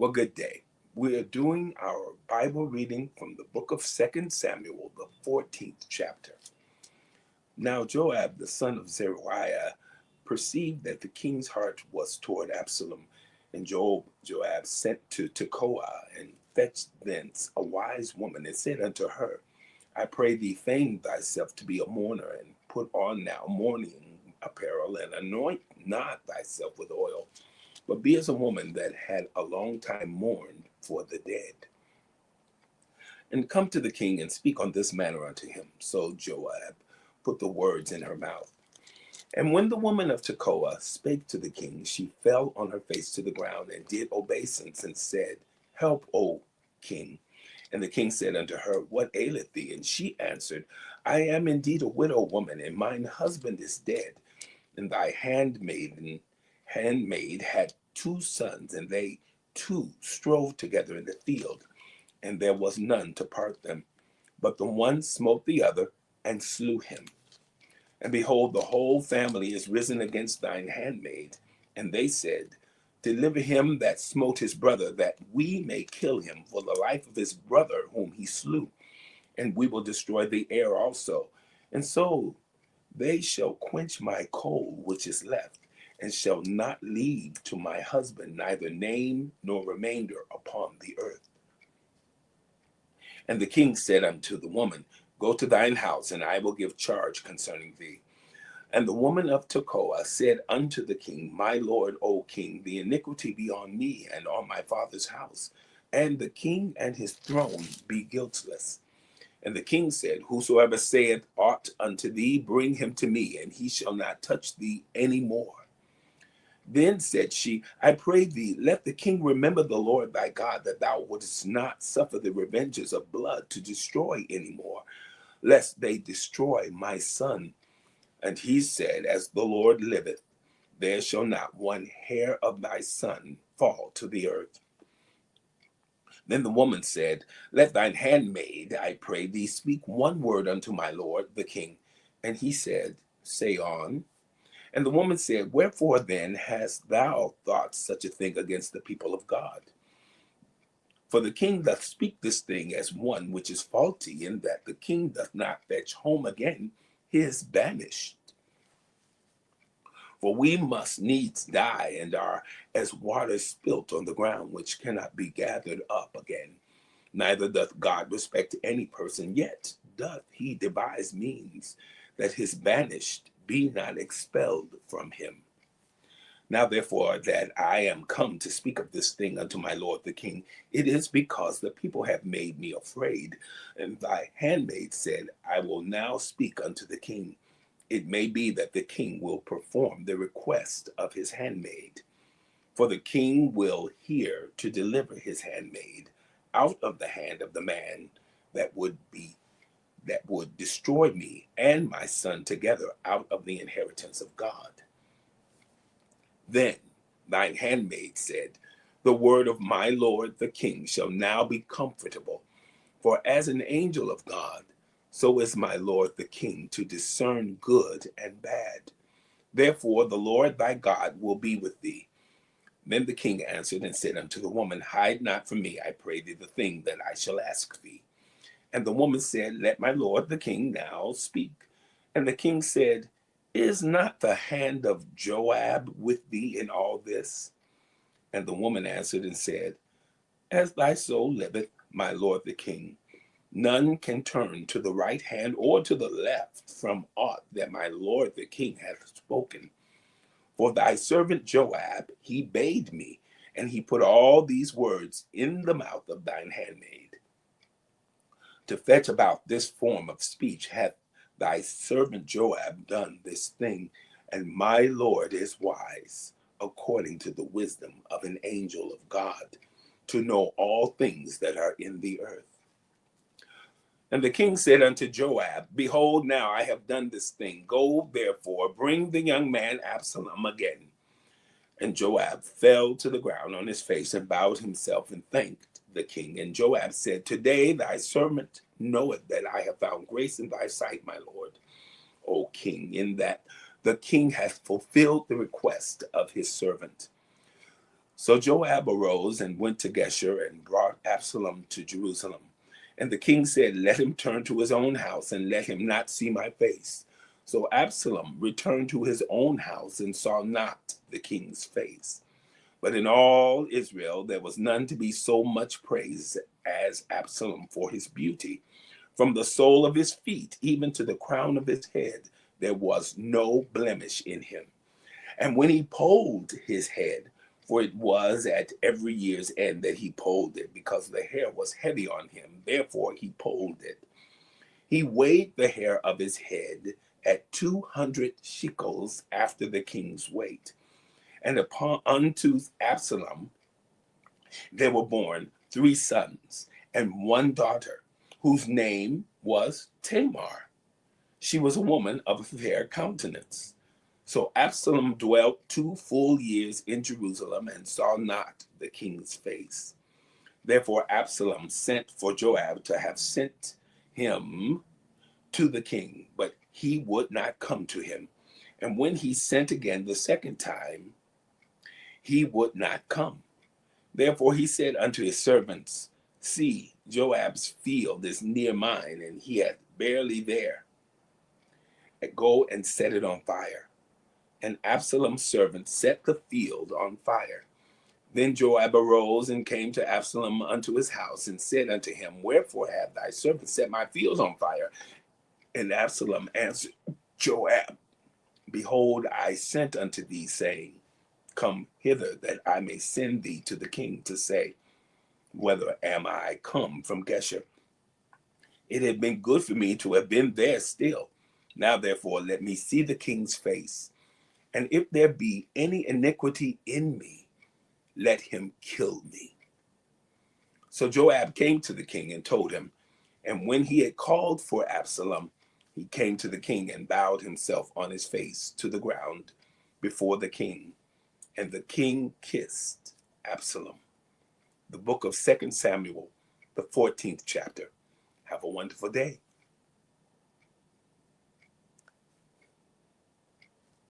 Well, good day. We are doing our Bible reading from the book of 2 Samuel, the 14th chapter. Now Joab, the son of Zeruiah, perceived that the king's heart was toward Absalom, and Joab sent to Tekoa and fetched thence a wise woman and said unto her, I pray thee feign thyself to be a mourner, and put on now mourning apparel, and anoint not thyself with oil, but be as a woman that had a long time mourned for the dead. And come to the king and speak on this manner unto him. So Joab put the words in her mouth. And when the woman of Tekoa spake to the king, she fell on her face to the ground and did obeisance and said, Help, O king. And the king said unto her, What aileth thee? And she answered, I am indeed a widow woman, and mine husband is dead. And thy handmaid had 2 sons, and they 2 strove together in the field, and there was none to part them. But the one smote the other and slew him. And behold, the whole family is risen against thine handmaid. And they said, Deliver him that smote his brother, that we may kill him for the life of his brother whom he slew. And we will destroy the heir also. And so they shall quench my coal which is left, and shall not leave to my husband neither name nor remainder upon the earth. And the king said unto the woman, Go to thine house, and I will give charge concerning thee. And the woman of Tekoa said unto the king, My lord, O king, the iniquity be on me and on my father's house, and the king and his throne be guiltless. And the king said, Whosoever saith aught unto thee, bring him to me, and he shall not touch thee any more. Then said she, I pray thee, let the king remember the Lord thy God, that thou wouldest not suffer the revengers of blood to destroy any more, lest they destroy my son. And he said, As the Lord liveth, there shall not one hair of thy son fall to the earth. Then the woman said, Let thine handmaid, I pray thee, speak one word unto my lord the king. And he said, Say on. And the woman said, Wherefore then hast thou thought such a thing against the people of God? For the king doth speak this thing as one which is faulty, in that the king doth not fetch home again his banished. For we must needs die, and are as water spilt on the ground, which cannot be gathered up again. Neither doth God respect any person, yet doth he devise means that his banished be not expelled from him. Now therefore that I am come to speak of this thing unto my lord the king, it is because the people have made me afraid. And thy handmaid said, I will now speak unto the king. It may be that the king will perform the request of his handmaid. For the king will hear to deliver his handmaid out of the hand of the man that would destroy me and my son together out of the inheritance of God. Then thine handmaid said, The word of my lord the king shall now be comfortable, for as an angel of God, so is my lord the king to discern good and bad. Therefore the Lord thy God will be with thee. Then the king answered and said unto the woman, Hide not from me, I pray thee, the thing that I shall ask thee. And the woman said, Let my lord the king now speak. And the king said, Is not the hand of Joab with thee in all this? And the woman answered and said, As thy soul liveth, my lord the king, none can turn to the right hand or to the left from aught that my lord the king hath spoken. For thy servant Joab, he bade me, and he put all these words in the mouth of thine handmaid. To fetch about this form of speech hath thy servant Joab done this thing, and my Lord is wise, according to the wisdom of an angel of God, to know all things that are in the earth. And the king said unto Joab, Behold, now I have done this thing. Go, therefore, bring the young man Absalom again. And Joab fell to the ground on his face and bowed himself and thanked the king. And Joab said, Today thy servant knoweth that I have found grace in thy sight, my lord, O king, in that the king hath fulfilled the request of his servant. So Joab arose and went to Geshur and brought Absalom to Jerusalem. And the king said, let him turn to his own house and let him not see my face. So Absalom returned to his own house and saw not the king's face. But in all Israel there was none to be so much praised as Absalom for his beauty. From the sole of his feet even to the crown of his head, there was no blemish in him. And when he polled his head, for it was at every year's end that he polled it, because the hair was heavy on him, therefore he polled it. He weighed the hair of his head at 200 shekels after the king's weight. And unto Absalom there were born 3 sons and 1 daughter, whose name was Tamar. She was a woman of a fair countenance. So Absalom dwelt 2 full years in Jerusalem and saw not the king's face. Therefore Absalom sent for Joab to have sent him to the king, but he would not come to him. And when he sent again the second time, he would not come. Therefore he said unto his servants, see, Joab's field is near mine, and he hath barely there. Go and set it on fire. And Absalom's servant set the field on fire. Then Joab arose and came to Absalom unto his house, and said unto him, wherefore hath thy servant set my fields on fire? And Absalom answered Joab, behold, I sent unto thee, saying, come hither, that I may send thee to the king to say, whether am I come from Geshur? It had been good for me to have been there still. Now therefore let me see the king's face, and if there be any iniquity in me, let him kill me. So Joab came to the king and told him, and when he had called for Absalom, he came to the king and bowed himself on his face to the ground before the king. And the king kissed Absalom. The book of 2 Samuel, the 14th chapter. Have a wonderful day.